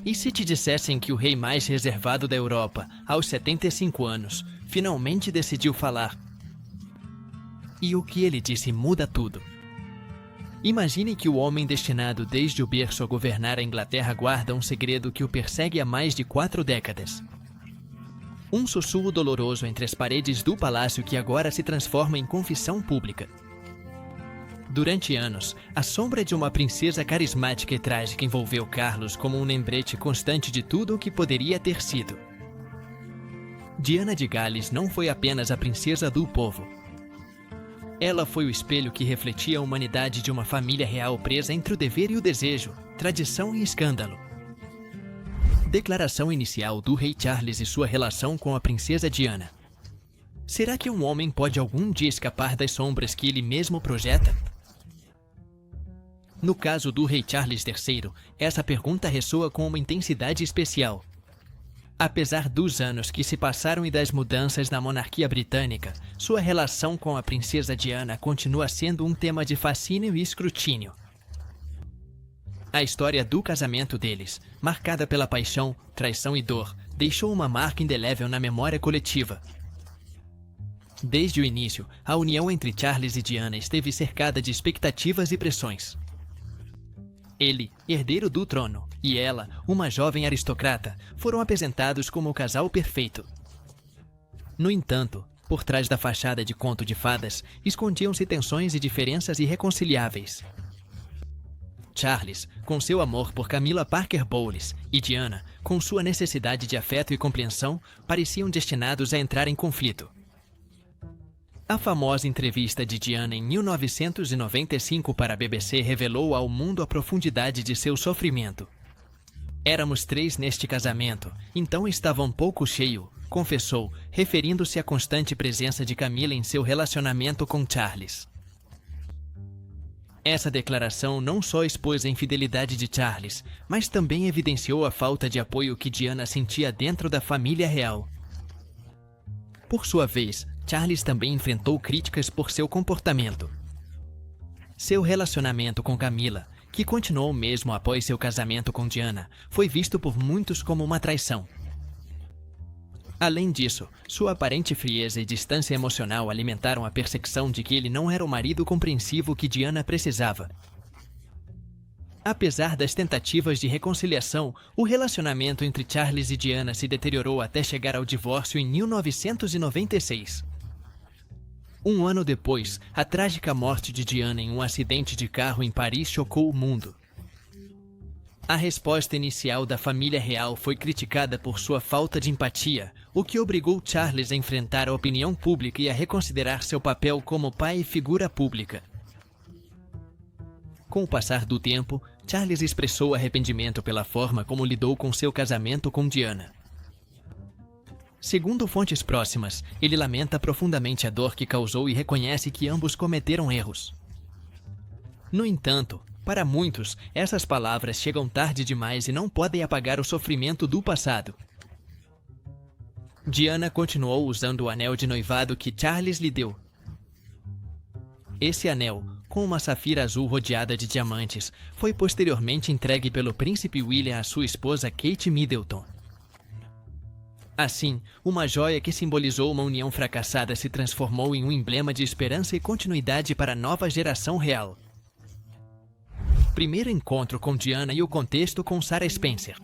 E se te dissessem que o rei mais reservado da Europa, aos 75 anos, finalmente decidiu falar? E o que ele disse muda tudo. Imagine que o homem destinado desde o berço a governar a Inglaterra guarda um segredo que o persegue há mais de 4 décadas. Um sussurro doloroso entre as paredes do palácio que agora se transforma em confissão pública. Durante anos, a sombra de uma princesa carismática e trágica envolveu Carlos como um lembrete constante de tudo o que poderia ter sido. Diana de Gales não foi apenas a princesa do povo. Ela foi o espelho que refletia a humanidade de uma família real presa entre o dever e o desejo, tradição e escândalo. Declaração inicial do rei Charles e sua relação com a princesa Diana. Será que um homem pode algum dia escapar das sombras que ele mesmo projeta? No caso do rei Charles III, essa pergunta ressoa com uma intensidade especial. Apesar dos anos que se passaram e das mudanças na monarquia britânica, sua relação com a princesa Diana continua sendo um tema de fascínio e escrutínio. A história do casamento deles, marcada pela paixão, traição e dor, deixou uma marca indelével na memória coletiva. Desde o início, a união entre Charles e Diana esteve cercada de expectativas e pressões. Ele, herdeiro do trono, e ela, uma jovem aristocrata, foram apresentados como o casal perfeito. No entanto, por trás da fachada de conto de fadas, escondiam-se tensões e diferenças irreconciliáveis. Charles, com seu amor por Camilla Parker Bowles, e Diana, com sua necessidade de afeto e compreensão, pareciam destinados a entrar em conflito. A famosa entrevista de Diana em 1995 para a BBC revelou ao mundo a profundidade de seu sofrimento. Éramos 3 neste casamento, então estava um pouco cheio, confessou, referindo-se à constante presença de Camilla em seu relacionamento com Charles. Essa declaração não só expôs a infidelidade de Charles, mas também evidenciou a falta de apoio que Diana sentia dentro da família real. Por sua vez, Charles também enfrentou críticas por seu comportamento. Seu relacionamento com Camilla, que continuou mesmo após seu casamento com Diana, foi visto por muitos como uma traição. Além disso, sua aparente frieza e distância emocional alimentaram a percepção de que ele não era o marido compreensivo que Diana precisava. Apesar das tentativas de reconciliação, o relacionamento entre Charles e Diana se deteriorou até chegar ao divórcio em 1996. Um ano depois, a trágica morte de Diana em um acidente de carro em Paris chocou o mundo. A resposta inicial da família real foi criticada por sua falta de empatia, o que obrigou Charles a enfrentar a opinião pública e a reconsiderar seu papel como pai e figura pública. Com o passar do tempo, Charles expressou arrependimento pela forma como lidou com seu casamento com Diana. Segundo fontes próximas, ele lamenta profundamente a dor que causou e reconhece que ambos cometeram erros. No entanto, para muitos, essas palavras chegam tarde demais e não podem apagar o sofrimento do passado. Diana continuou usando o anel de noivado que Charles lhe deu. Esse anel, com uma safira azul rodeada de diamantes, foi posteriormente entregue pelo príncipe William à sua esposa Kate Middleton. Assim, uma joia que simbolizou uma união fracassada se transformou em um emblema de esperança e continuidade para a nova geração real. Primeiro encontro com Diana e o contexto com Sarah Spencer.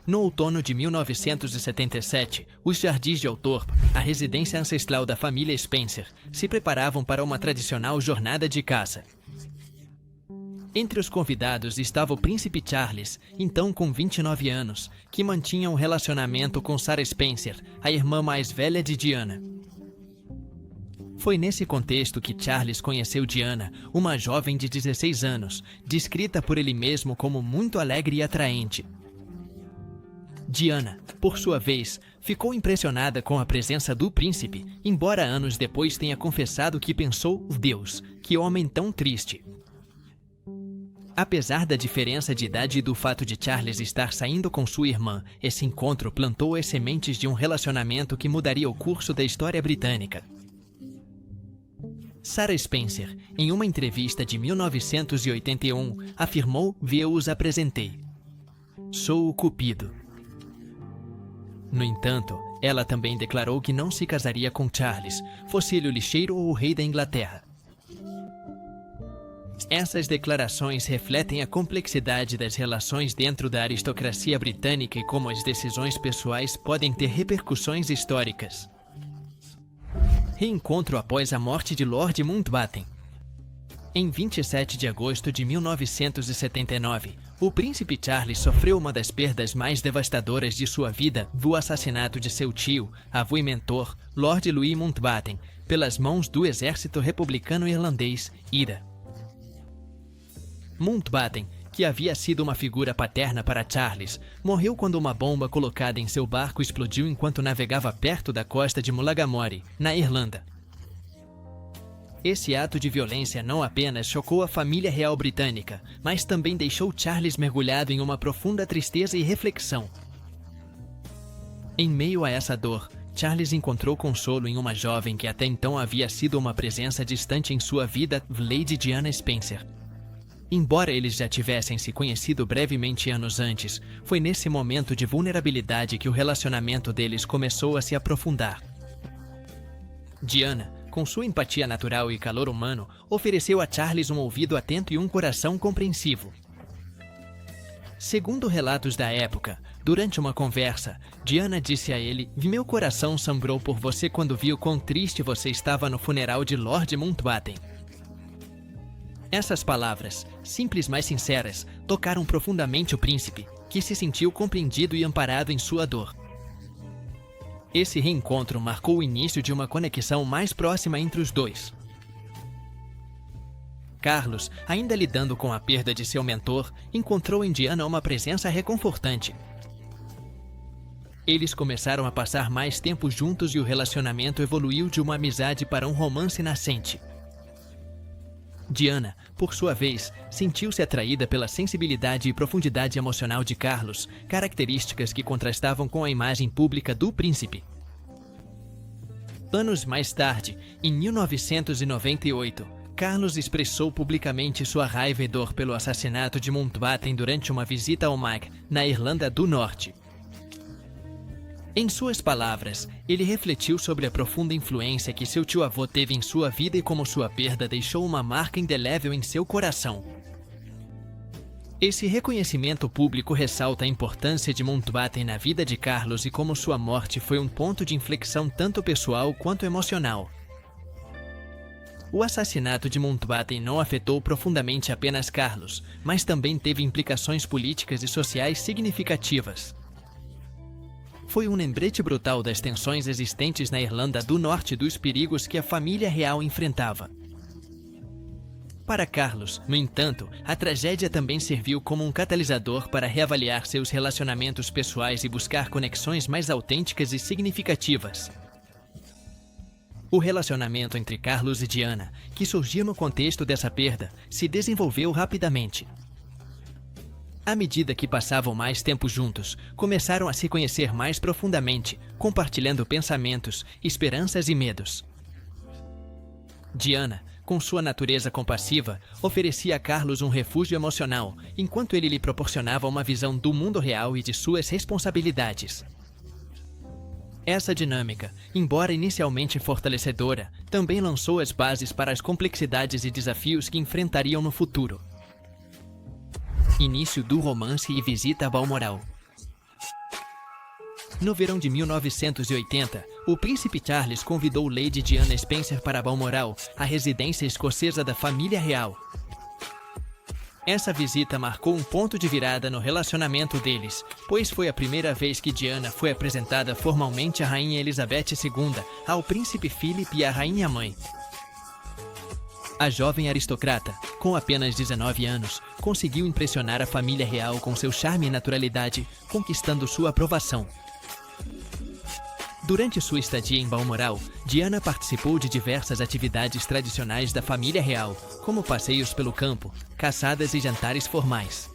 No outono de 1977, os jardins de Althorpe, a residência ancestral da família Spencer, se preparavam para uma tradicional jornada de caça. Entre os convidados estava o príncipe Charles, então com 29 anos, que mantinha um relacionamento com Sarah Spencer, a irmã mais velha de Diana. Foi nesse contexto que Charles conheceu Diana, uma jovem de 16 anos, descrita por ele mesmo como muito alegre e atraente. Diana, por sua vez, ficou impressionada com a presença do príncipe, embora anos depois tenha confessado que pensou: Deus, que homem tão triste. Apesar da diferença de idade e do fato de Charles estar saindo com sua irmã, esse encontro plantou as sementes de um relacionamento que mudaria o curso da história britânica. Sarah Spencer, em uma entrevista de 1981, afirmou: "Eu os apresentei. Sou o Cupido. No entanto, ela também declarou que não se casaria com Charles, fosse ele o lixeiro ou o rei da Inglaterra. Essas declarações refletem a complexidade das relações dentro da aristocracia britânica e como as decisões pessoais podem ter repercussões históricas. Reencontro após a morte de Lord Mountbatten. Em 27 de agosto de 1979, o príncipe Charles sofreu uma das perdas mais devastadoras de sua vida do assassinato de seu tio, avô e mentor, Lord Louis Mountbatten, pelas mãos do exército republicano irlandês, IRA. Mountbatten, que havia sido uma figura paterna para Charles, morreu quando uma bomba colocada em seu barco explodiu enquanto navegava perto da costa de Mulligamore, na Irlanda. Esse ato de violência não apenas chocou a família real britânica, mas também deixou Charles mergulhado em uma profunda tristeza e reflexão. Em meio a essa dor, Charles encontrou consolo em uma jovem que até então havia sido uma presença distante em sua vida, Lady Diana Spencer. Embora eles já tivessem se conhecido brevemente anos antes, foi nesse momento de vulnerabilidade que o relacionamento deles começou a se aprofundar. Diana, com sua empatia natural e calor humano, ofereceu a Charles um ouvido atento e um coração compreensivo. Segundo relatos da época, durante uma conversa, Diana disse a ele: "Meu coração sangrou por você quando viu quão triste você estava no funeral de Lord Mountbatten." Essas palavras, simples mas sinceras, tocaram profundamente o príncipe, que se sentiu compreendido e amparado em sua dor. Esse reencontro marcou o início de uma conexão mais próxima entre os dois. Carlos, ainda lidando com a perda de seu mentor, encontrou em Diana uma presença reconfortante. Eles começaram a passar mais tempo juntos e o relacionamento evoluiu de uma amizade para um romance nascente. Diana, por sua vez, sentiu-se atraída pela sensibilidade e profundidade emocional de Carlos, características que contrastavam com a imagem pública do príncipe. Anos mais tarde, em 1998, Carlos expressou publicamente sua raiva e dor pelo assassinato de Mountbatten durante uma visita ao Mag, na Irlanda do Norte. Em suas palavras, ele refletiu sobre a profunda influência que seu tio-avô teve em sua vida e como sua perda deixou uma marca indelével em seu coração. Esse reconhecimento público ressalta a importância de Mountbatten na vida de Carlos e como sua morte foi um ponto de inflexão tanto pessoal quanto emocional. O assassinato de Mountbatten não afetou profundamente apenas Carlos, mas também teve implicações políticas e sociais significativas. Foi um lembrete brutal das tensões existentes na Irlanda do Norte e dos perigos que a família real enfrentava. Para Carlos, no entanto, a tragédia também serviu como um catalisador para reavaliar seus relacionamentos pessoais e buscar conexões mais autênticas e significativas. O relacionamento entre Carlos e Diana, que surgiu no contexto dessa perda, se desenvolveu rapidamente. À medida que passavam mais tempo juntos, começaram a se conhecer mais profundamente, compartilhando pensamentos, esperanças e medos. Diana, com sua natureza compassiva, oferecia a Carlos um refúgio emocional, enquanto ele lhe proporcionava uma visão do mundo real e de suas responsabilidades. Essa dinâmica, embora inicialmente fortalecedora, também lançou as bases para as complexidades e desafios que enfrentariam no futuro. Início do romance e visita a Balmoral. No verão de 1980, o príncipe Charles convidou Lady Diana Spencer para Balmoral, a residência escocesa da família real. Essa visita marcou um ponto de virada no relacionamento deles, pois foi a primeira vez que Diana foi apresentada formalmente à Rainha Elizabeth II, ao príncipe Philip e à rainha mãe. A jovem aristocrata, com apenas 19 anos, conseguiu impressionar a família real com seu charme e naturalidade, conquistando sua aprovação. Durante sua estadia em Balmoral, Diana participou de diversas atividades tradicionais da família real, como passeios pelo campo, caçadas e jantares formais.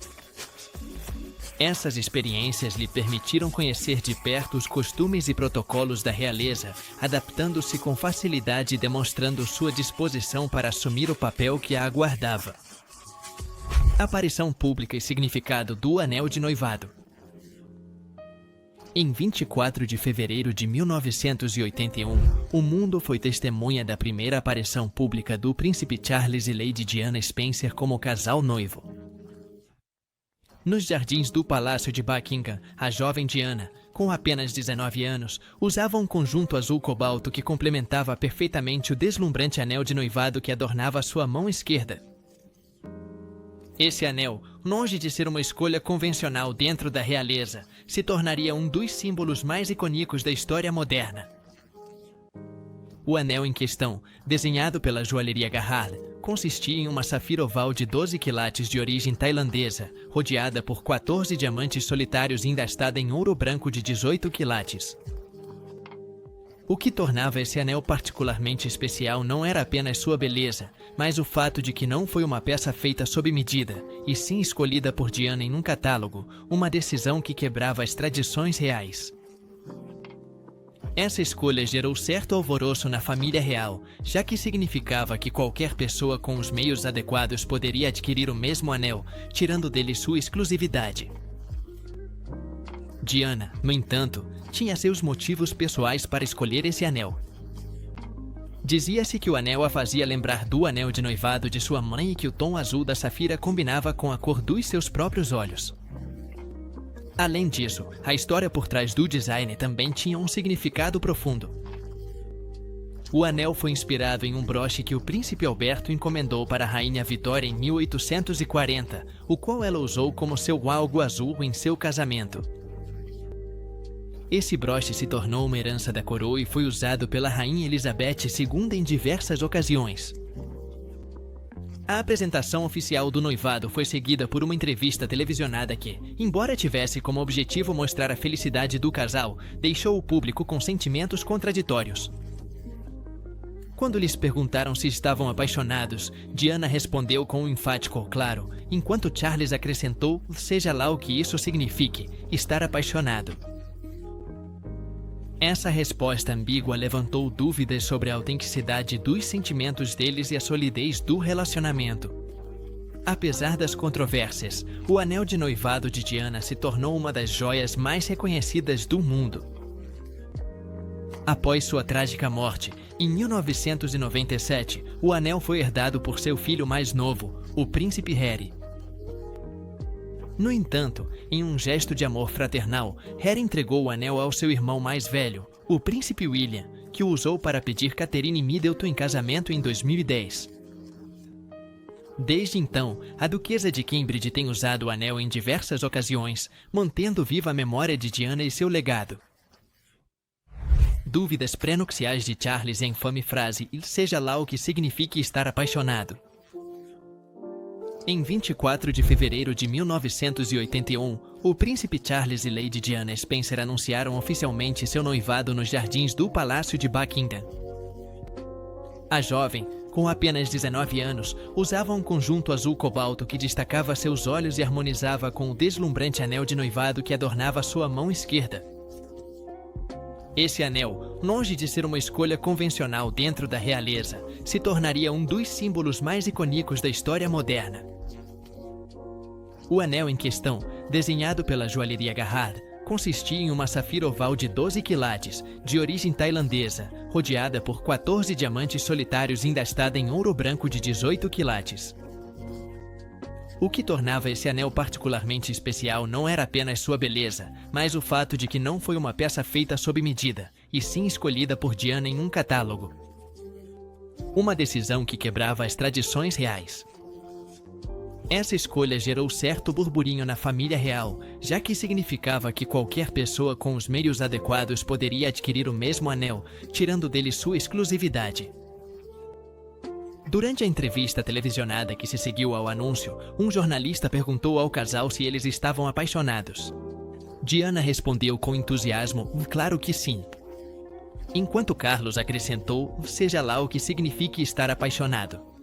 Essas experiências lhe permitiram conhecer de perto os costumes e protocolos da realeza, adaptando-se com facilidade e demonstrando sua disposição para assumir o papel que a aguardava. Aparição pública e significado do anel de noivado. Em 24 de fevereiro de 1981, o mundo foi testemunha da primeira aparição pública do príncipe Charles e Lady Diana Spencer como casal noivo. Nos jardins do Palácio de Buckingham, a jovem Diana, com apenas 19 anos, usava um conjunto azul cobalto que complementava perfeitamente o deslumbrante anel de noivado que adornava sua mão esquerda. Esse anel, longe de ser uma escolha convencional dentro da realeza, se tornaria um dos símbolos mais icônicos da história moderna. O anel em questão, desenhado pela joalheria Garhard, consistia em uma safira oval de 12 quilates de origem tailandesa, rodeada por 14 diamantes solitários e endastada em ouro branco de 18 quilates. O que tornava esse anel particularmente especial não era apenas sua beleza, mas o fato de que não foi uma peça feita sob medida, e sim escolhida por Diana em um catálogo, uma decisão que quebrava as tradições reais. Essa escolha gerou certo alvoroço na família real, já que significava que qualquer pessoa com os meios adequados poderia adquirir o mesmo anel, tirando dele sua exclusividade. Diana, no entanto, tinha seus motivos pessoais para escolher esse anel. Dizia-se que o anel a fazia lembrar do anel de noivado de sua mãe e que o tom azul da safira combinava com a cor dos seus próprios olhos. Além disso, a história por trás do design também tinha um significado profundo. O anel foi inspirado em um broche que o príncipe Alberto encomendou para a rainha Vitória em 1840, o qual ela usou como seu algo azul em seu casamento. Esse broche se tornou uma herança da coroa e foi usado pela rainha Elizabeth II em diversas ocasiões. A apresentação oficial do noivado foi seguida por uma entrevista televisionada que, embora tivesse como objetivo mostrar a felicidade do casal, deixou o público com sentimentos contraditórios. Quando lhes perguntaram se estavam apaixonados, Diana respondeu com um enfático claro, enquanto Charles acrescentou, seja lá o que isso signifique, estar apaixonado. Essa resposta ambígua levantou dúvidas sobre a autenticidade dos sentimentos deles e a solidez do relacionamento. Apesar das controvérsias, o anel de noivado de Diana se tornou uma das joias mais reconhecidas do mundo. Após sua trágica morte, em 1997, o anel foi herdado por seu filho mais novo, o príncipe Harry. No entanto, em um gesto de amor fraternal, Harry entregou o anel ao seu irmão mais velho, o príncipe William, que o usou para pedir Catherine Middleton em casamento em 2010. Desde então, a duquesa de Cambridge tem usado o anel em diversas ocasiões, mantendo viva a memória de Diana e seu legado. Dúvidas pré-nupciais de Charles e a infame frase "seja lá o que signifique estar apaixonado". Em 24 de fevereiro de 1981, o príncipe Charles e Lady Diana Spencer anunciaram oficialmente seu noivado nos jardins do Palácio de Buckingham. A jovem, com apenas 19 anos, usava um conjunto azul cobalto que destacava seus olhos e harmonizava com o deslumbrante anel de noivado que adornava sua mão esquerda. Esse anel, longe de ser uma escolha convencional dentro da realeza, se tornaria um dos símbolos mais icônicos da história moderna. O anel em questão, desenhado pela joalheria Garhard, consistia em uma safira oval de 12 quilates, de origem tailandesa, rodeada por 14 diamantes solitários e endastada em ouro branco de 18 quilates. O que tornava esse anel particularmente especial não era apenas sua beleza, mas o fato de que não foi uma peça feita sob medida, e sim escolhida por Diana em um catálogo. Uma decisão que quebrava as tradições reais. Essa escolha gerou certo burburinho na família real, já que significava que qualquer pessoa com os meios adequados poderia adquirir o mesmo anel, tirando dele sua exclusividade. Durante a entrevista televisionada que se seguiu ao anúncio, um jornalista perguntou ao casal se eles estavam apaixonados. Diana respondeu com entusiasmo, claro que sim. Enquanto Carlos acrescentou, seja lá o que signifique estar apaixonado.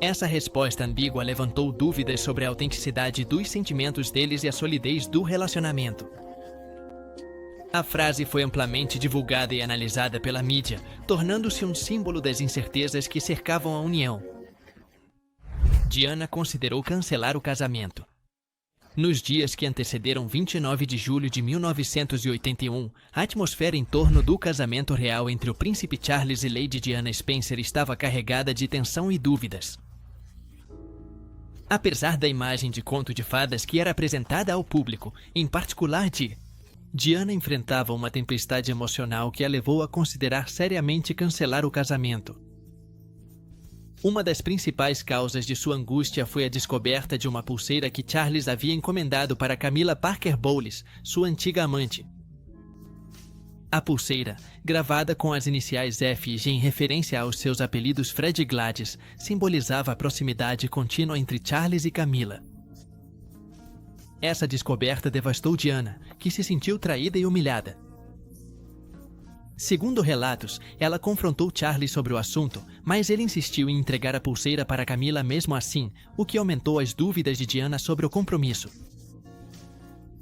Essa resposta ambígua levantou dúvidas sobre a autenticidade dos sentimentos deles e a solidez do relacionamento. A frase foi amplamente divulgada e analisada pela mídia, tornando-se um símbolo das incertezas que cercavam a união. Diana considerou cancelar o casamento. Nos dias que antecederam 29 de julho de 1981, a atmosfera em torno do casamento real entre o príncipe Charles e Lady Diana Spencer estava carregada de tensão e dúvidas. Apesar da imagem de conto de fadas que era apresentada ao público, em particular Diana enfrentava uma tempestade emocional que a levou a considerar seriamente cancelar o casamento. Uma das principais causas de sua angústia foi a descoberta de uma pulseira que Charles havia encomendado para Camilla Parker Bowles, sua antiga amante. A pulseira, gravada com as iniciais F e G em referência aos seus apelidos Fred e Gladys, simbolizava a proximidade contínua entre Charles e Camilla. Essa descoberta devastou Diana, que se sentiu traída e humilhada. Segundo relatos, ela confrontou Charles sobre o assunto, mas ele insistiu em entregar a pulseira para Camilla mesmo assim, o que aumentou as dúvidas de Diana sobre o compromisso.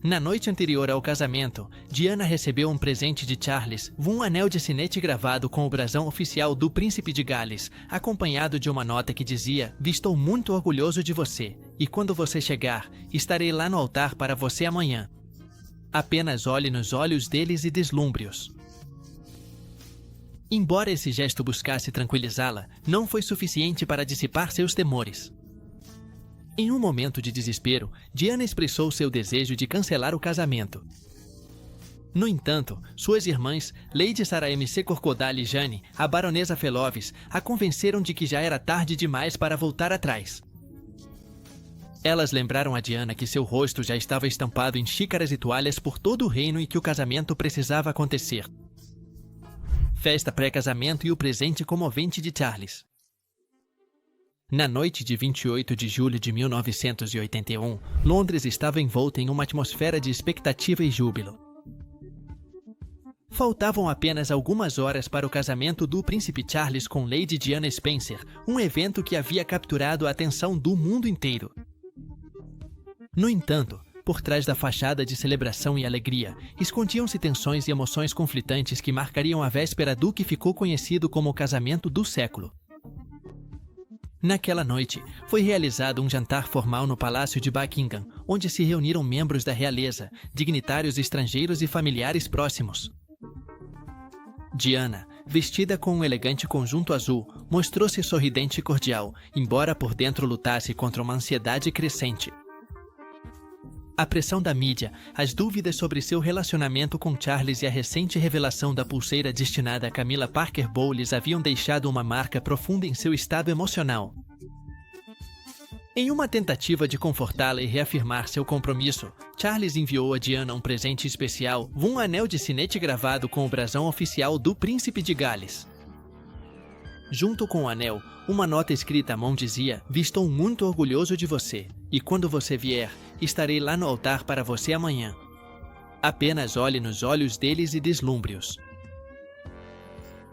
Na noite anterior ao casamento, Diana recebeu um presente de Charles, um anel de sinete gravado com o brasão oficial do Príncipe de Gales, acompanhado de uma nota que dizia: "Estou muito orgulhoso de você, e quando você chegar, estarei lá no altar para você amanhã. Apenas olhe nos olhos deles e deslumbre-os." Embora esse gesto buscasse tranquilizá-la, não foi suficiente para dissipar seus temores. Em um momento de desespero, Diana expressou seu desejo de cancelar o casamento. No entanto, suas irmãs, Lady Sarah M. Corcodal e Jane, a baronesa Feloves, a convenceram de que já era tarde demais para voltar atrás. Elas lembraram a Diana que seu rosto já estava estampado em xícaras e toalhas por todo o reino e que o casamento precisava acontecer. Festa pré-casamento e o presente comovente de Charles. Na noite de 28 de julho de 1981, Londres estava envolta em uma atmosfera de expectativa e júbilo. Faltavam apenas algumas horas para o casamento do príncipe Charles com Lady Diana Spencer, um evento que havia capturado a atenção do mundo inteiro. No entanto, por trás da fachada de celebração e alegria, escondiam-se tensões e emoções conflitantes que marcariam a véspera do que ficou conhecido como o casamento do século. Naquela noite, foi realizado um jantar formal no Palácio de Buckingham, onde se reuniram membros da realeza, dignitários estrangeiros e familiares próximos. Diana, vestida com um elegante conjunto azul, mostrou-se sorridente e cordial, embora por dentro lutasse contra uma ansiedade crescente. A pressão da mídia, as dúvidas sobre seu relacionamento com Charles e a recente revelação da pulseira destinada a Camilla Parker Bowles haviam deixado uma marca profunda em seu estado emocional. Em uma tentativa de confortá-la e reafirmar seu compromisso, Charles enviou a Diana um presente especial, um anel de sinete gravado com o brasão oficial do Príncipe de Gales. Junto com o anel, uma nota escrita à mão dizia: "Estou muito orgulhoso de você, e quando você vier, estarei lá no altar para você amanhã. Apenas olhe nos olhos deles e deslumbre-os."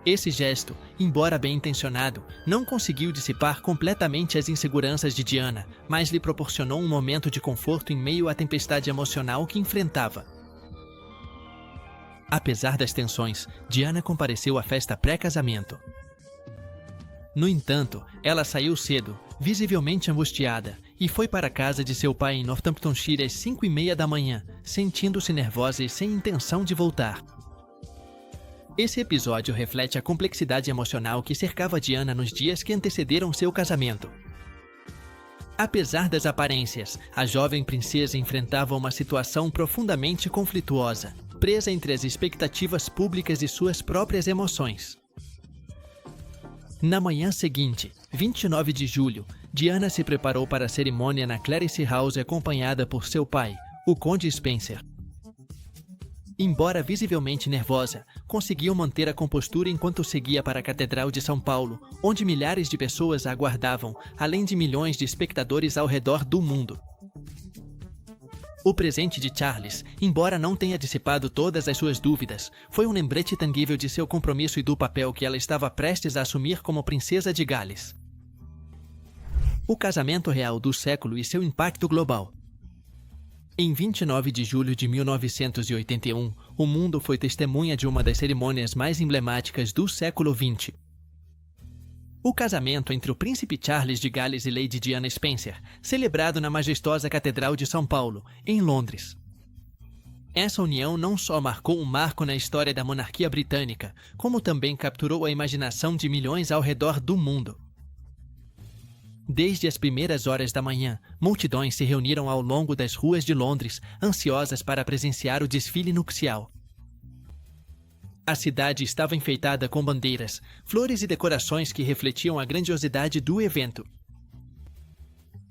Esse gesto, embora bem intencionado, não conseguiu dissipar completamente as inseguranças de Diana, mas lhe proporcionou um momento de conforto em meio à tempestade emocional que enfrentava. Apesar das tensões, Diana compareceu à festa pré-casamento. No entanto, ela saiu cedo, visivelmente angustiada, e foi para a casa de seu pai em Northamptonshire às 5:30 da manhã, sentindo-se nervosa e sem intenção de voltar. Esse episódio reflete a complexidade emocional que cercava Diana nos dias que antecederam seu casamento. Apesar das aparências, a jovem princesa enfrentava uma situação profundamente conflituosa, presa entre as expectativas públicas e suas próprias emoções. Na manhã seguinte, 29 de julho, Diana se preparou para a cerimônia na Clarence House acompanhada por seu pai, o Conde Spencer. Embora visivelmente nervosa, conseguiu manter a compostura enquanto seguia para a Catedral de São Paulo, onde milhares de pessoas a aguardavam, além de milhões de espectadores ao redor do mundo. O presente de Charles, embora não tenha dissipado todas as suas dúvidas, foi um lembrete tangível de seu compromisso e do papel que ela estava prestes a assumir como princesa de Gales. O casamento real do século e seu impacto global. Em 29 de julho de 1981, o mundo foi testemunha de uma das cerimônias mais emblemáticas do século XX. O casamento entre o príncipe Charles de Gales e Lady Diana Spencer, celebrado na majestosa Catedral de São Paulo, em Londres. Essa união não só marcou um marco na história da monarquia britânica, como também capturou a imaginação de milhões ao redor do mundo. Desde as primeiras horas da manhã, multidões se reuniram ao longo das ruas de Londres, ansiosas para presenciar o desfile nupcial. A cidade estava enfeitada com bandeiras, flores e decorações que refletiam a grandiosidade do evento.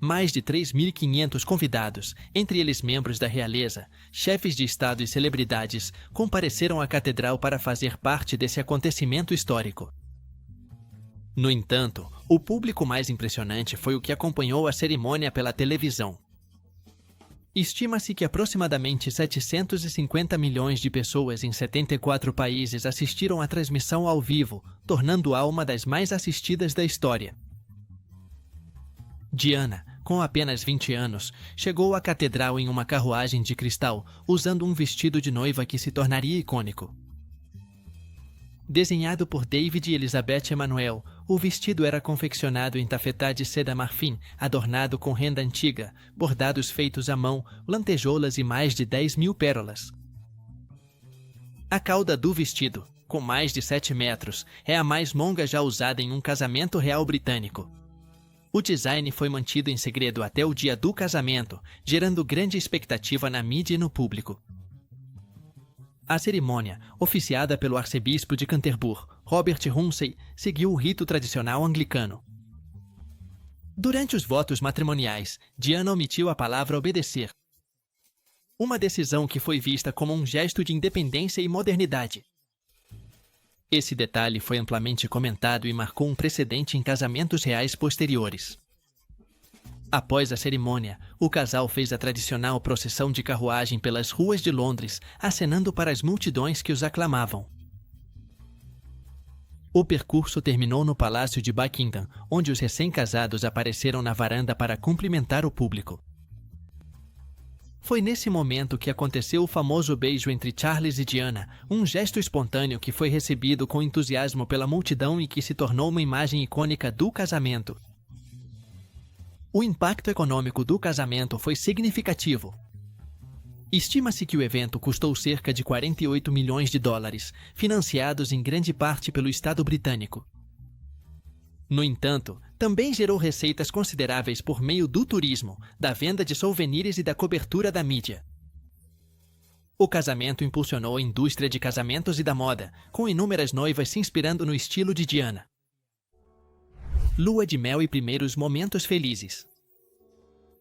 Mais de 3.500 convidados, entre eles membros da realeza, chefes de estado e celebridades, compareceram à catedral para fazer parte desse acontecimento histórico. No entanto, o público mais impressionante foi o que acompanhou a cerimônia pela televisão. Estima-se que aproximadamente 750 milhões de pessoas em 74 países assistiram à transmissão ao vivo, tornando-a uma das mais assistidas da história. Diana, com apenas 20 anos, chegou à catedral em uma carruagem de cristal, usando um vestido de noiva que se tornaria icônico. Desenhado por David e Elizabeth Emanuel, o vestido era confeccionado em tafetá de seda marfim, adornado com renda antiga, bordados feitos à mão, lantejoulas e mais de 10.000 pérolas. A cauda do vestido, com mais de 7 metros, é a mais longa já usada em um casamento real britânico. O design foi mantido em segredo até o dia do casamento, gerando grande expectativa na mídia e no público. A cerimônia, oficiada pelo arcebispo de Canterbury, Robert Rumsey, seguiu o rito tradicional anglicano. Durante os votos matrimoniais, Diana omitiu a palavra obedecer. Uma decisão que foi vista como um gesto de independência e modernidade. Esse detalhe foi amplamente comentado e marcou um precedente em casamentos reais posteriores. Após a cerimônia, o casal fez a tradicional procissão de carruagem pelas ruas de Londres, acenando para as multidões que os aclamavam. O percurso terminou no Palácio de Buckingham, onde os recém-casados apareceram na varanda para cumprimentar o público. Foi nesse momento que aconteceu o famoso beijo entre Charles e Diana, um gesto espontâneo que foi recebido com entusiasmo pela multidão e que se tornou uma imagem icônica do casamento. O impacto econômico do casamento foi significativo. Estima-se que o evento custou cerca de 48 milhões de dólares, financiados em grande parte pelo Estado britânico. No entanto, também gerou receitas consideráveis por meio do turismo, da venda de souvenirs e da cobertura da mídia. O casamento impulsionou a indústria de casamentos e da moda, com inúmeras noivas se inspirando no estilo de Diana. Lua de mel e primeiros momentos felizes.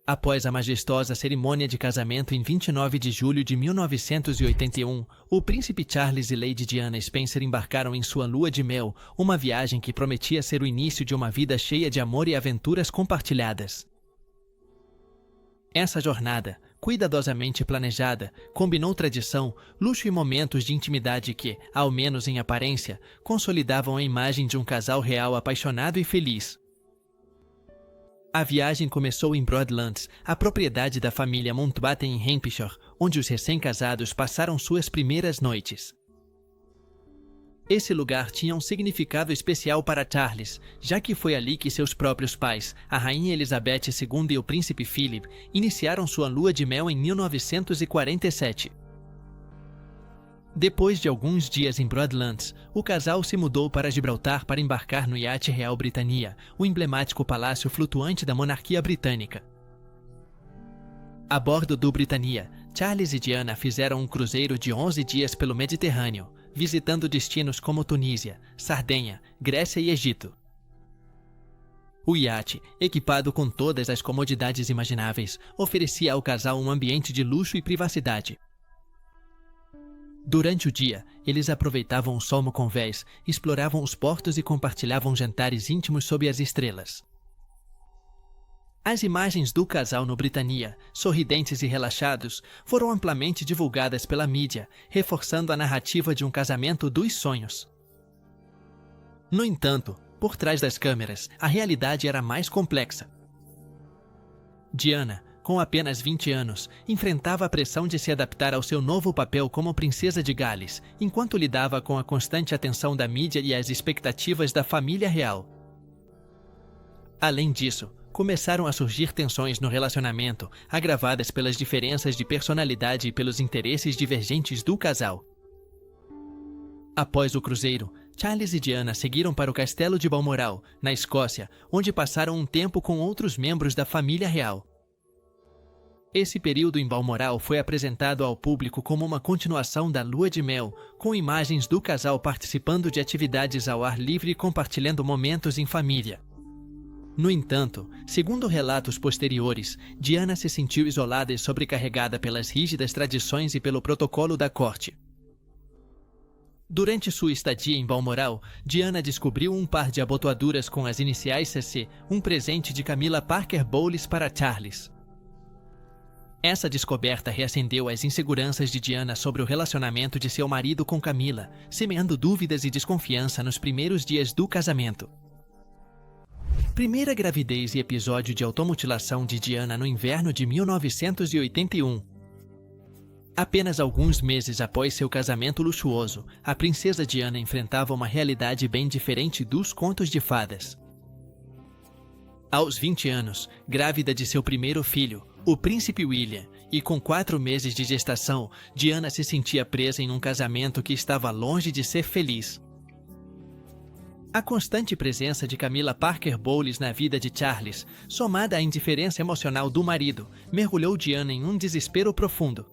Após a majestosa cerimônia de casamento em 29 de julho de 1981, o príncipe Charles e Lady Diana Spencer embarcaram em sua lua de mel, uma viagem que prometia ser o início de uma vida cheia de amor e aventuras compartilhadas. Essa jornada, cuidadosamente planejada, combinou tradição, luxo e momentos de intimidade que, ao menos em aparência, consolidavam a imagem de um casal real apaixonado e feliz. A viagem começou em Broadlands, a propriedade da família Mountbatten em Hampshire, onde os recém-casados passaram suas primeiras noites. Esse lugar tinha um significado especial para Charles, já que foi ali que seus próprios pais, a rainha Elizabeth II e o príncipe Philip, iniciaram sua lua de mel em 1947. Depois de alguns dias em Broadlands, o casal se mudou para Gibraltar para embarcar no iate Real Britannia, o emblemático palácio flutuante da monarquia britânica. A bordo do Britannia, Charles e Diana fizeram um cruzeiro de 11 dias pelo Mediterrâneo, visitando destinos como Tunísia, Sardenha, Grécia e Egito. O iate, equipado com todas as comodidades imagináveis, oferecia ao casal um ambiente de luxo e privacidade. Durante o dia, eles aproveitavam o sol no convés, exploravam os portos e compartilhavam jantares íntimos sob as estrelas. As imagens do casal no Britannia, sorridentes e relaxados, foram amplamente divulgadas pela mídia, reforçando a narrativa de um casamento dos sonhos. No entanto, por trás das câmeras, a realidade era mais complexa. Diana, com apenas 20 anos, enfrentava a pressão de se adaptar ao seu novo papel como princesa de Gales, enquanto lidava com a constante atenção da mídia e as expectativas da família real. Além disso, começaram a surgir tensões no relacionamento, agravadas pelas diferenças de personalidade e pelos interesses divergentes do casal. Após o cruzeiro, Charles e Diana seguiram para o castelo de Balmoral, na Escócia, onde passaram um tempo com outros membros da família real. Esse período em Balmoral foi apresentado ao público como uma continuação da lua de mel, com imagens do casal participando de atividades ao ar livre e compartilhando momentos em família. No entanto, segundo relatos posteriores, Diana se sentiu isolada e sobrecarregada pelas rígidas tradições e pelo protocolo da corte. Durante sua estadia em Balmoral, Diana descobriu um par de abotoaduras com as iniciais CC, um presente de Camilla Parker Bowles para Charles. Essa descoberta reacendeu as inseguranças de Diana sobre o relacionamento de seu marido com Camilla, semeando dúvidas e desconfiança nos primeiros dias do casamento. Primeira gravidez e episódio de automutilação de Diana no inverno de 1981. Apenas alguns meses após seu casamento luxuoso, a princesa Diana enfrentava uma realidade bem diferente dos contos de fadas. Aos 20 anos, grávida de seu primeiro filho, o príncipe William, e com 4 meses de gestação, Diana se sentia presa em um casamento que estava longe de ser feliz. A constante presença de Camilla Parker Bowles na vida de Charles, somada à indiferença emocional do marido, mergulhou Diana em um desespero profundo.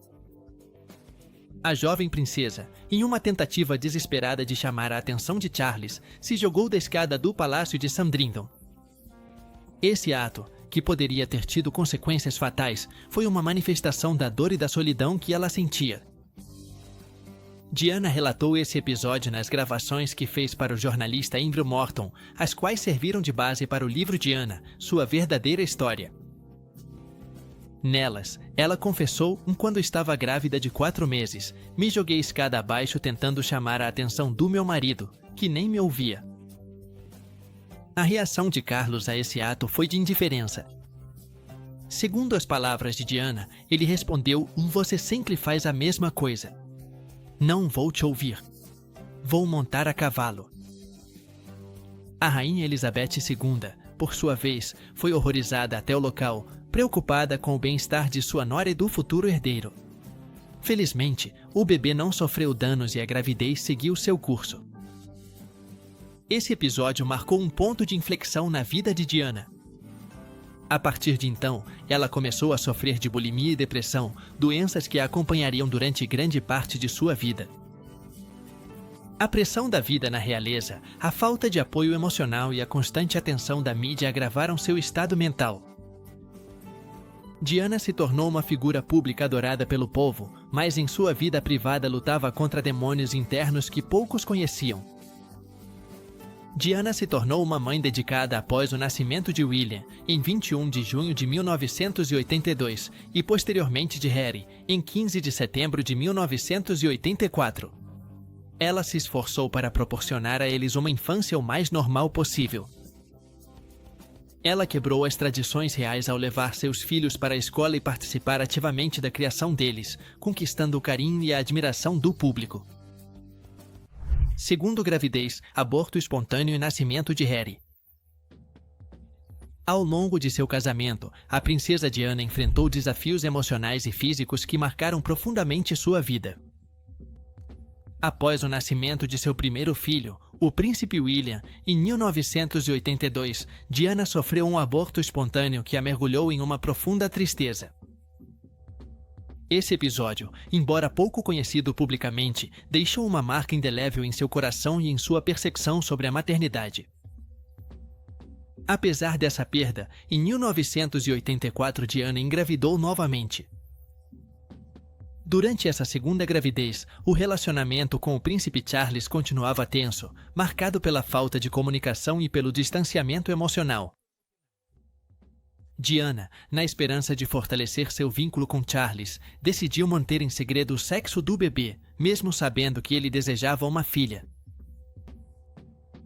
A jovem princesa, em uma tentativa desesperada de chamar a atenção de Charles, se jogou da escada do palácio de Sandringham. Esse ato, que poderia ter tido consequências fatais, foi uma manifestação da dor e da solidão que ela sentia. Diana relatou esse episódio nas gravações que fez para o jornalista Andrew Morton, as quais serviram de base para o livro Diana, sua verdadeira história. Nelas, ela confessou quando estava grávida de 4 meses, me joguei escada abaixo tentando chamar a atenção do meu marido, que nem me ouvia. A reação de Carlos a esse ato foi de indiferença. Segundo as palavras de Diana, ele respondeu: "Você sempre faz a mesma coisa. Não vou te ouvir. Vou montar a cavalo." A rainha Elizabeth II, por sua vez, foi horrorizada até o local, preocupada com o bem-estar de sua nora e do futuro herdeiro. Felizmente, o bebê não sofreu danos e a gravidez seguiu seu curso. Esse episódio marcou um ponto de inflexão na vida de Diana. A partir de então, ela começou a sofrer de bulimia e depressão, doenças que a acompanhariam durante grande parte de sua vida. A pressão da vida na realeza, a falta de apoio emocional e a constante atenção da mídia agravaram seu estado mental. Diana se tornou uma figura pública adorada pelo povo, mas em sua vida privada lutava contra demônios internos que poucos conheciam. Diana se tornou uma mãe dedicada após o nascimento de William, em 21 de junho de 1982, e posteriormente de Harry, em 15 de setembro de 1984. Ela se esforçou para proporcionar a eles uma infância o mais normal possível. Ela quebrou as tradições reais ao levar seus filhos para a escola e participar ativamente da criação deles, conquistando o carinho e a admiração do público. Segundo gravidez, aborto espontâneo e nascimento de Harry. Ao longo de seu casamento, a princesa Diana enfrentou desafios emocionais e físicos que marcaram profundamente sua vida. Após o nascimento de seu primeiro filho, o príncipe William, em 1982, Diana sofreu um aborto espontâneo que a mergulhou em uma profunda tristeza. Esse episódio, embora pouco conhecido publicamente, deixou uma marca indelével em seu coração e em sua percepção sobre a maternidade. Apesar dessa perda, em 1984 Diana engravidou novamente. Durante essa segunda gravidez, o relacionamento com o príncipe Charles continuava tenso, marcado pela falta de comunicação e pelo distanciamento emocional. Diana, na esperança de fortalecer seu vínculo com Charles, decidiu manter em segredo o sexo do bebê, mesmo sabendo que ele desejava uma filha.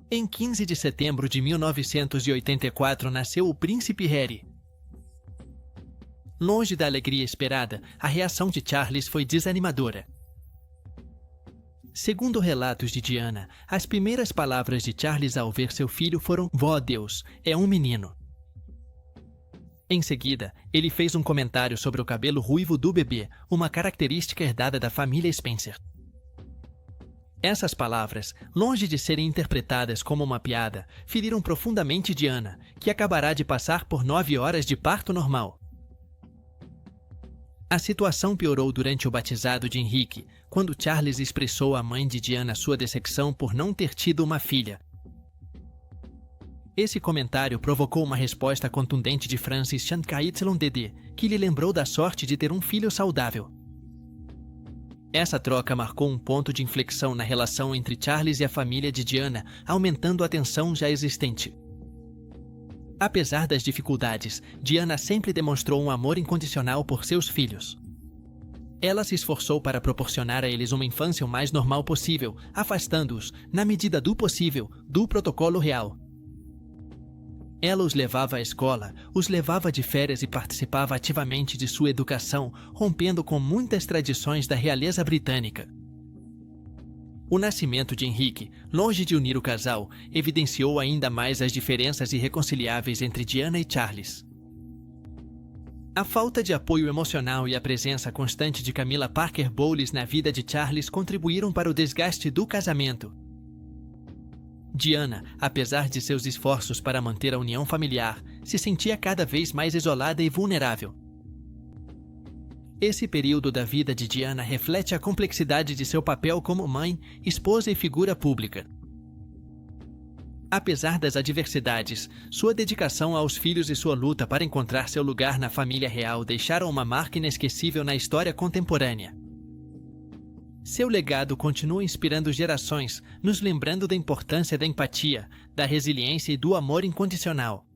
Em 15 de setembro de 1984 nasceu o príncipe Harry. Longe da alegria esperada, a reação de Charles foi desanimadora. Segundo relatos de Diana, as primeiras palavras de Charles ao ver seu filho foram: "Vó Deus, é um menino." Em seguida, ele fez um comentário sobre o cabelo ruivo do bebê, uma característica herdada da família Spencer. Essas palavras, longe de serem interpretadas como uma piada, feriram profundamente Diana, que acabará de passar por 9 horas de parto normal. A situação piorou durante o batizado de Henrique, quando Charles expressou à mãe de Diana sua decepção por não ter tido uma filha. Esse comentário provocou uma resposta contundente de Francis Chankaitslon-Dedé, que lhe lembrou da sorte de ter um filho saudável. Essa troca marcou um ponto de inflexão na relação entre Charles e a família de Diana, aumentando a tensão já existente. Apesar das dificuldades, Diana sempre demonstrou um amor incondicional por seus filhos. Ela se esforçou para proporcionar a eles uma infância o mais normal possível, afastando-os, na medida do possível, do protocolo real. Ela os levava à escola, os levava de férias e participava ativamente de sua educação, rompendo com muitas tradições da realeza britânica. O nascimento de Henrique, longe de unir o casal, evidenciou ainda mais as diferenças irreconciliáveis entre Diana e Charles. A falta de apoio emocional e a presença constante de Camilla Parker Bowles na vida de Charles contribuíram para o desgaste do casamento. Diana, apesar de seus esforços para manter a união familiar, se sentia cada vez mais isolada e vulnerável. Esse período da vida de Diana reflete a complexidade de seu papel como mãe, esposa e figura pública. Apesar das adversidades, sua dedicação aos filhos e sua luta para encontrar seu lugar na família real deixaram uma marca inesquecível na história contemporânea. Seu legado continua inspirando gerações, nos lembrando da importância da empatia, da resiliência e do amor incondicional.